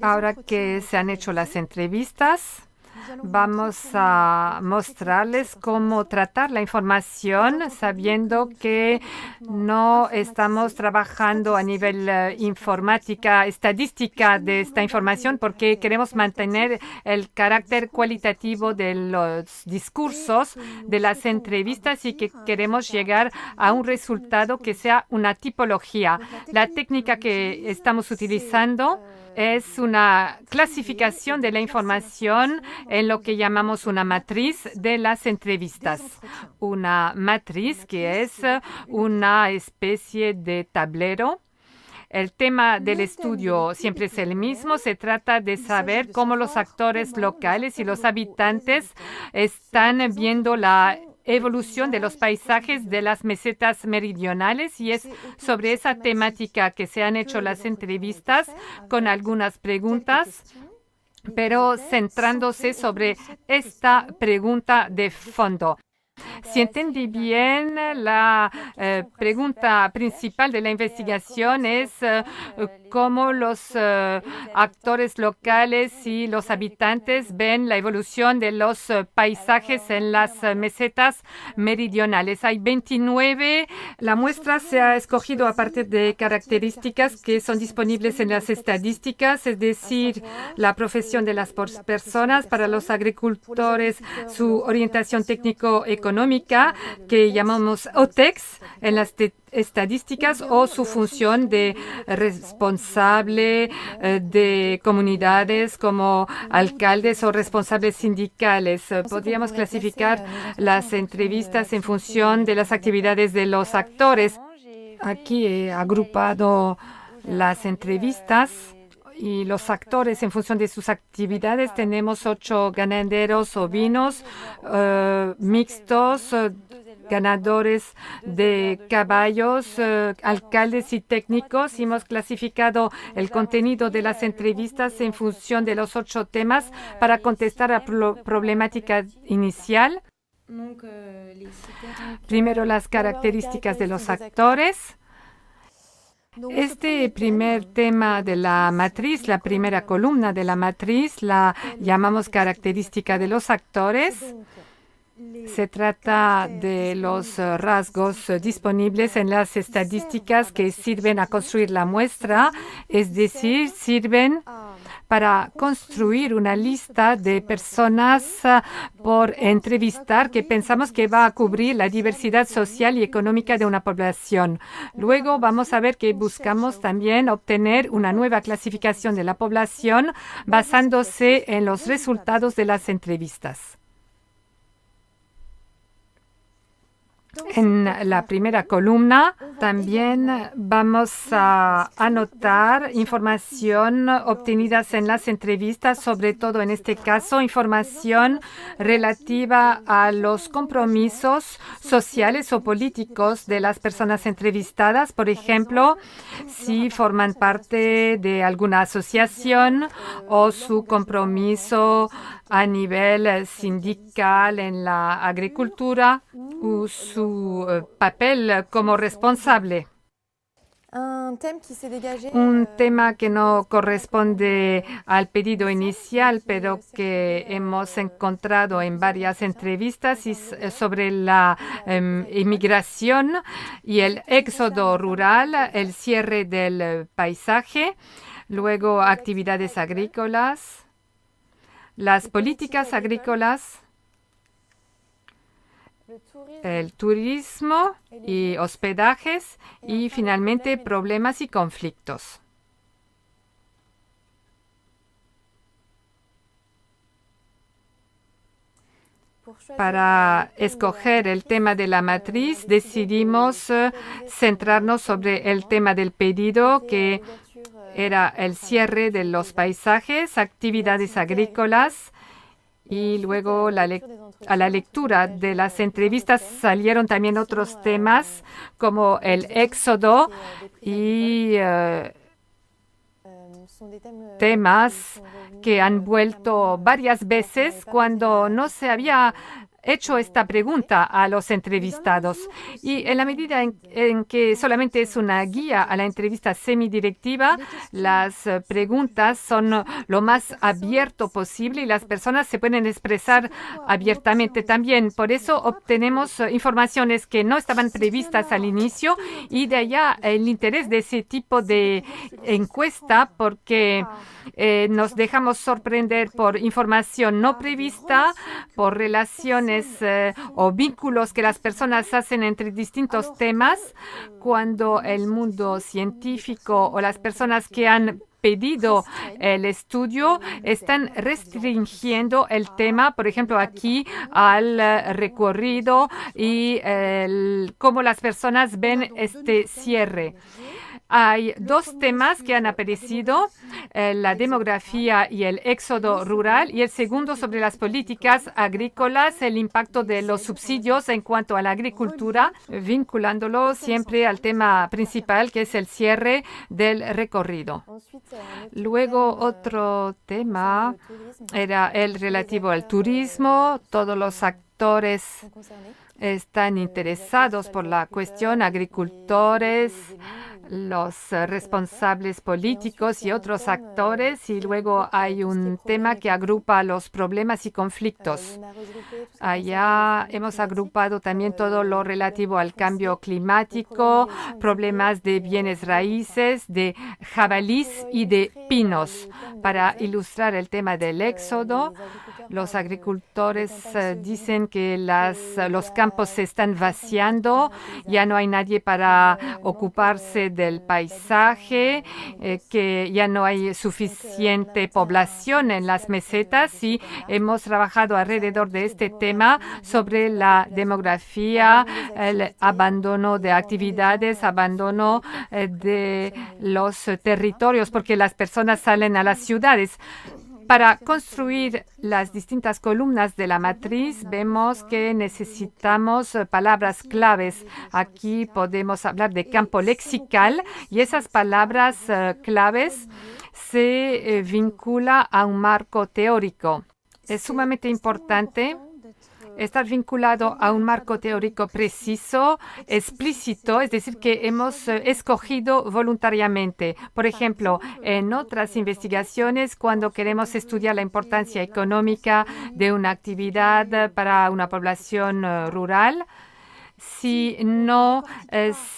Ahora que se han hecho las entrevistas, vamos a mostrarles cómo tratar la información, sabiendo que no estamos trabajando a nivel informática, estadística de esta información, porque queremos mantener el carácter cualitativo de los discursos, de las entrevistas y que queremos llegar a un resultado que sea una tipología. La técnica que estamos utilizando es una clasificación de la información en lo que llamamos una matriz de las entrevistas. Una matriz que es una especie de tablero. El tema del estudio siempre es el mismo. Se trata de saber cómo los actores locales y los habitantes están viendo la evolución de los paisajes de las mesetas meridionales, y es sobre esa temática que se han hecho las entrevistas con algunas preguntas, pero centrándose sobre esta pregunta de fondo. Si entendí bien, la pregunta principal de la investigación es cómo los actores locales y los habitantes ven la evolución de los paisajes en las mesetas meridionales. Hay 29. La muestra se ha escogido a partir de características que son disponibles en las estadísticas, es decir, la profesión de las personas, para los agricultores, su orientación técnico-económica, que llamamos OTEX en las estadísticas, o su función de responsable de comunidades como alcaldes o responsables sindicales. Podríamos clasificar las entrevistas en función de las actividades de los actores. Aquí he agrupado las entrevistas y los actores en función de sus actividades. Tenemos 8 ganaderos ovinos mixtos, ganadores de caballos, alcaldes y técnicos. Hemos clasificado el contenido de las entrevistas en función de los 8 temas para contestar a la problemática inicial. Primero, las características de los actores. Este primer tema de la matriz, la primera columna de la matriz, la llamamos característica de los actores. Se trata de los rasgos disponibles en las estadísticas que sirven a construir la muestra, es decir, sirven para construir una lista de personas por entrevistar que pensamos que va a cubrir la diversidad social y económica de una población. Luego vamos a ver que buscamos también obtener una nueva clasificación de la población basándose en los resultados de las entrevistas. En la primera columna también vamos a anotar información obtenida en las entrevistas, sobre todo en este caso información relativa a los compromisos sociales o políticos de las personas entrevistadas. Por ejemplo, si forman parte de alguna asociación o su compromiso a nivel sindical en la agricultura o su papel como responsable. Un tema que no corresponde al pedido inicial, pero que hemos encontrado en varias entrevistas, es sobre la inmigración y el éxodo rural, el cierre del paisaje, luego actividades agrícolas, las políticas agrícolas, el turismo y hospedajes, y finalmente problemas y conflictos. Para escoger el tema de la matriz, decidimos centrarnos sobre el tema del pedido, que era el cierre de los paisajes, actividades agrícolas, y luego a la lectura de las entrevistas salieron también otros temas como el éxodo y temas que han vuelto varias veces cuando no se había hecho esta pregunta a los entrevistados y en la medida en que solamente es una guía a la entrevista semidirectiva, las preguntas son lo más abierto posible y las personas se pueden expresar abiertamente también. Por eso obtenemos informaciones que no estaban previstas al inicio y de allá el interés de ese tipo de encuesta porque nos dejamos sorprender por información no prevista, por relaciones o vínculos que las personas hacen entre distintos temas, cuando el mundo científico o las personas que han pedido el estudio están restringiendo el tema, por ejemplo, aquí al recorrido y cómo las personas ven este cierre. Hay dos temas que han aparecido, la demografía y el éxodo rural, y el segundo sobre las políticas agrícolas, el impacto de los subsidios en cuanto a la agricultura, vinculándolo siempre al tema principal, que es el cierre del recorrido. Luego, otro tema era el relativo al turismo. Todos los actores están interesados por la cuestión, agricultores, los responsables políticos y otros actores, y luego hay un tema que agrupa los problemas y conflictos. Allá hemos agrupado también todo lo relativo al cambio climático, problemas de bienes raíces, de jabalís y de pinos. Para ilustrar el tema del éxodo, los agricultores dicen que los campos se están vaciando, ya no hay nadie para ocuparse del paisaje, que ya no hay suficiente población en las mesetas y hemos trabajado alrededor de este tema sobre la demografía, el abandono de actividades, abandono de los territorios, porque las personas salen a las ciudades. Para construir las distintas columnas de la matriz, vemos que necesitamos palabras claves. Aquí podemos hablar de campo lexical y esas palabras claves se vinculan a un marco teórico. Es sumamente importante estar vinculado a un marco teórico preciso, explícito, es decir, que hemos escogido voluntariamente. Por ejemplo, en otras investigaciones, cuando queremos estudiar la importancia económica de una actividad para una población rural, si no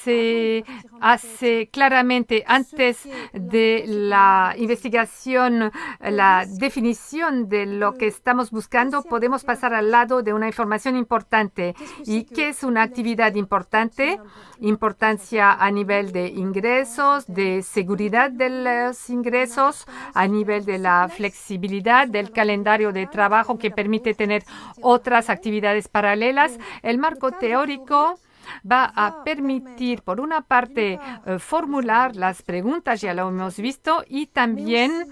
se hace claramente antes de la investigación la definición de lo que estamos buscando, podemos pasar al lado de una información importante. ¿Y qué es una actividad importante? Importancia a nivel de ingresos, de seguridad de los ingresos, a nivel de la flexibilidad del calendario de trabajo que permite tener otras actividades paralelas. El marco teórico va a permitir, por una parte, formular las preguntas, ya lo hemos visto, y también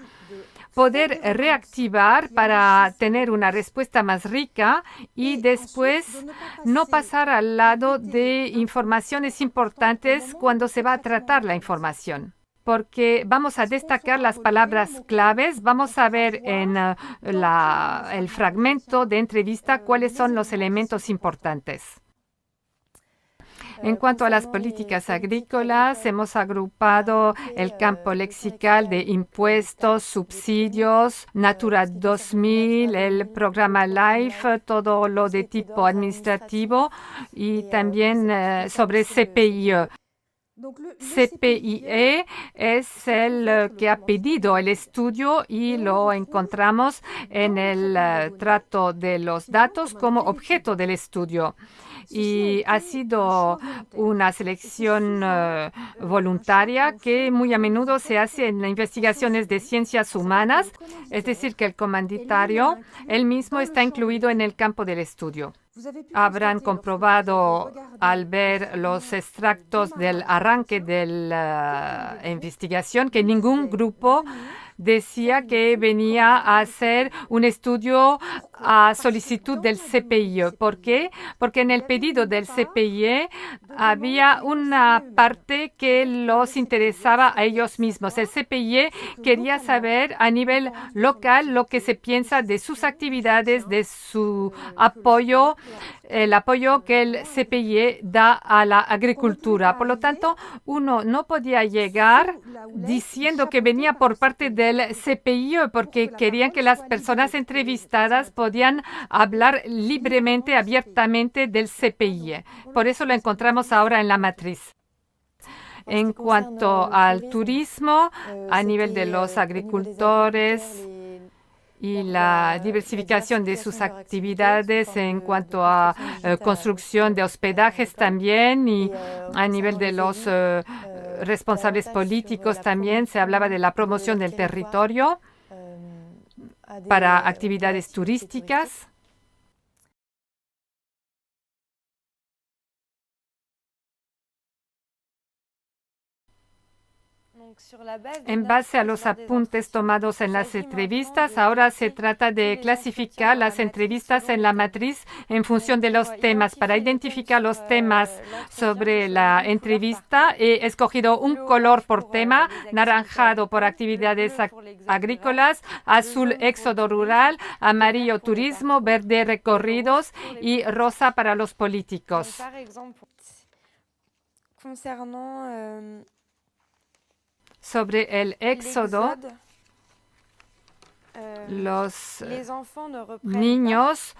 poder reactivar para tener una respuesta más rica y después no pasar al lado de informaciones importantes cuando se va a tratar la información. Porque vamos a destacar las palabras claves, vamos a ver en el fragmento de entrevista cuáles son los elementos importantes. En cuanto a las políticas agrícolas, hemos agrupado el campo lexical de impuestos, subsidios, Natura 2000, el programa LIFE, todo lo de tipo administrativo y también sobre CPIE. CPIE es el que ha pedido el estudio y lo encontramos en el trato de los datos como objeto del estudio. Y ha sido una selección voluntaria que muy a menudo se hace en investigaciones de ciencias humanas, es decir, que el comanditario, él mismo está incluido en el campo del estudio. Habrán comprobado al ver los extractos del arranque de la investigación que ningún grupo decía que venía a hacer un estudio a solicitud del CPI. ¿Por qué? Porque en el pedido del CPI había una parte que los interesaba a ellos mismos. El CPI quería saber a nivel local lo que se piensa de sus actividades, de su apoyo, el apoyo que el CPI da a la agricultura. Por lo tanto, uno no podía llegar diciendo que venía por parte del CPI porque querían que las personas entrevistadas podían hablar libremente, abiertamente del CPI. Por eso lo encontramos ahora en la matriz. En cuanto al turismo, a nivel de los agricultores y la diversificación de sus actividades en cuanto a construcción de hospedajes también y a nivel de los responsables políticos también se hablaba de la promoción del territorio para actividades turísticas. En base a los apuntes tomados en las entrevistas, ahora se trata de clasificar las entrevistas en la matriz en función de los temas. Para identificar los temas sobre la entrevista, he escogido un color por tema: naranjado por actividades agrícolas, azul éxodo rural, amarillo turismo, verde recorridos y rosa para los políticos. Sobre el éxodo, los niños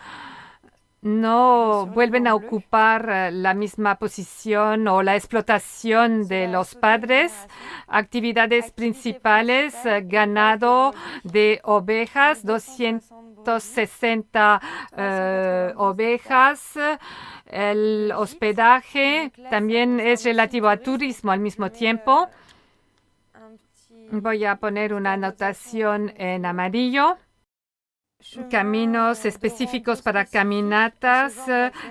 no vuelven a ocupar la misma posición o la explotación de los padres. Actividades principales: ganado de ovejas, 260 ovejas. El hospedaje también es relativo a turismo al mismo tiempo. Voy a poner una anotación en amarillo. Caminos específicos para caminatas,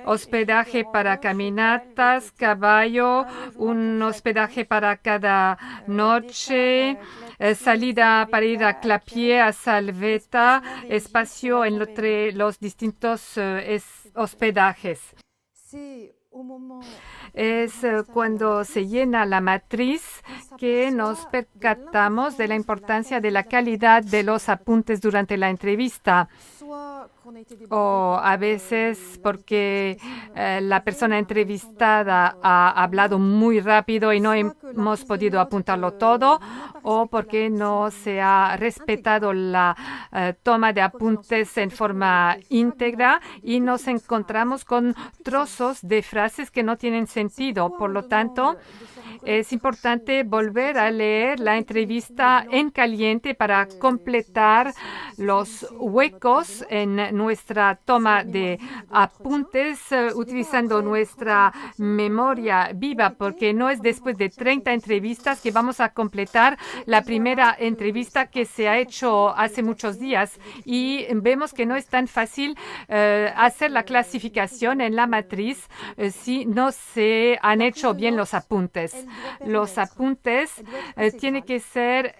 hospedaje para caminatas, caballo, un hospedaje para cada noche, salida para ir a Clapié, a Salveta, espacio entre los distintos hospedajes. Es cuando se llena la matriz que nos percatamos de la importancia de la calidad de los apuntes durante la entrevista. O a veces porque la persona entrevistada ha hablado muy rápido y no hemos podido apuntarlo todo, o porque no se ha respetado la toma de apuntes en forma íntegra y nos encontramos con trozos de frases que no tienen sentido. Por lo tanto, es importante volver a leer la entrevista en caliente para completar los huecos en nuestra toma de apuntes utilizando nuestra memoria viva, porque no es después de 30 entrevistas que vamos a completar la primera entrevista que se ha hecho hace muchos días, y vemos que no es tan fácil hacer la clasificación en la matriz si no se han hecho bien los apuntes. Los apuntes tiene que ser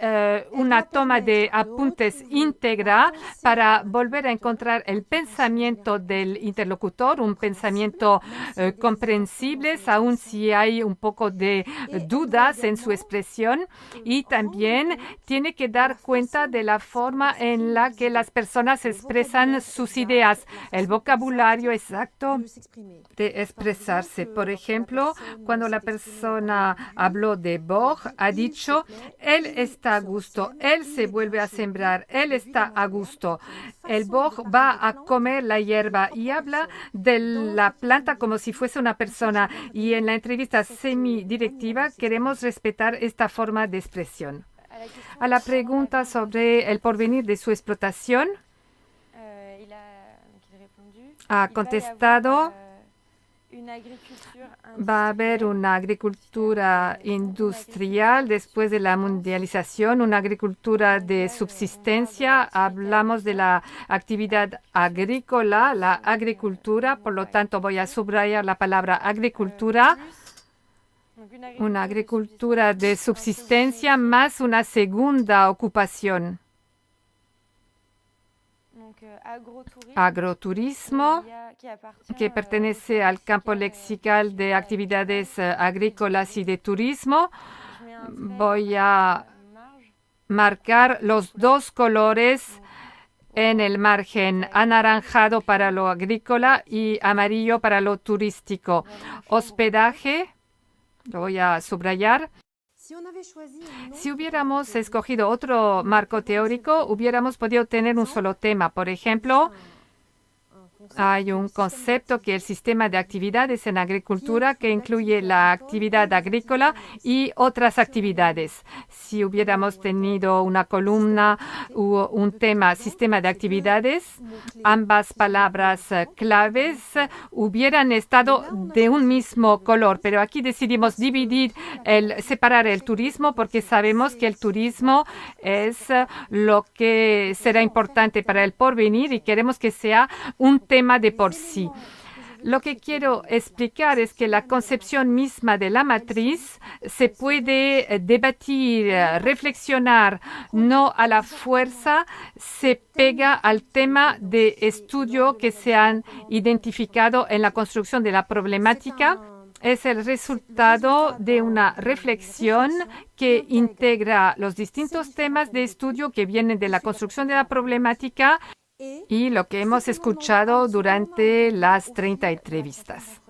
una toma de apuntes íntegra para volver a encontrar el pensamiento del interlocutor, un pensamiento comprensible, aun si hay un poco de dudas en su expresión, y también tiene que dar cuenta de la forma en la que las personas expresan sus ideas, el vocabulario exacto de expresarse. Por ejemplo, cuando la persona habló de boj, ha dicho: él está a gusto, él se vuelve a sembrar, él está a gusto. El boj va a comer la hierba, y habla de la planta como si fuese una persona. Y en la entrevista semidirectiva queremos respetar esta forma de expresión. A la pregunta sobre el porvenir de su explotación, ha contestado: va a haber una agricultura industrial después de la mundialización, una agricultura de subsistencia. Hablamos de la actividad agrícola, la agricultura, por lo tanto voy a subrayar la palabra agricultura. Una agricultura de subsistencia más una segunda ocupación. Agroturismo, que pertenece al campo lexical de actividades agrícolas y de turismo. Voy a marcar los dos colores en el margen, anaranjado para lo agrícola y amarillo para lo turístico. Hospedaje, lo voy a subrayar. Si hubiéramos escogido otro marco teórico, hubiéramos podido tener un solo tema. Por ejemplo, hay un concepto que es el sistema de actividades en agricultura que incluye la actividad agrícola y otras actividades. Si hubiéramos tenido una columna u un tema, sistema de actividades, ambas palabras claves hubieran estado de un mismo color. Pero aquí decidimos separar el turismo porque sabemos que el turismo es lo que será importante para el porvenir y queremos que sea un tema de por sí. Lo que quiero explicar es que la concepción misma de la matriz se puede debatir, reflexionar, no a la fuerza, se pega al tema de estudio que se han identificado en la construcción de la problemática. Es el resultado de una reflexión que integra los distintos temas de estudio que vienen de la construcción de la problemática y lo que hemos escuchado durante las 30 entrevistas.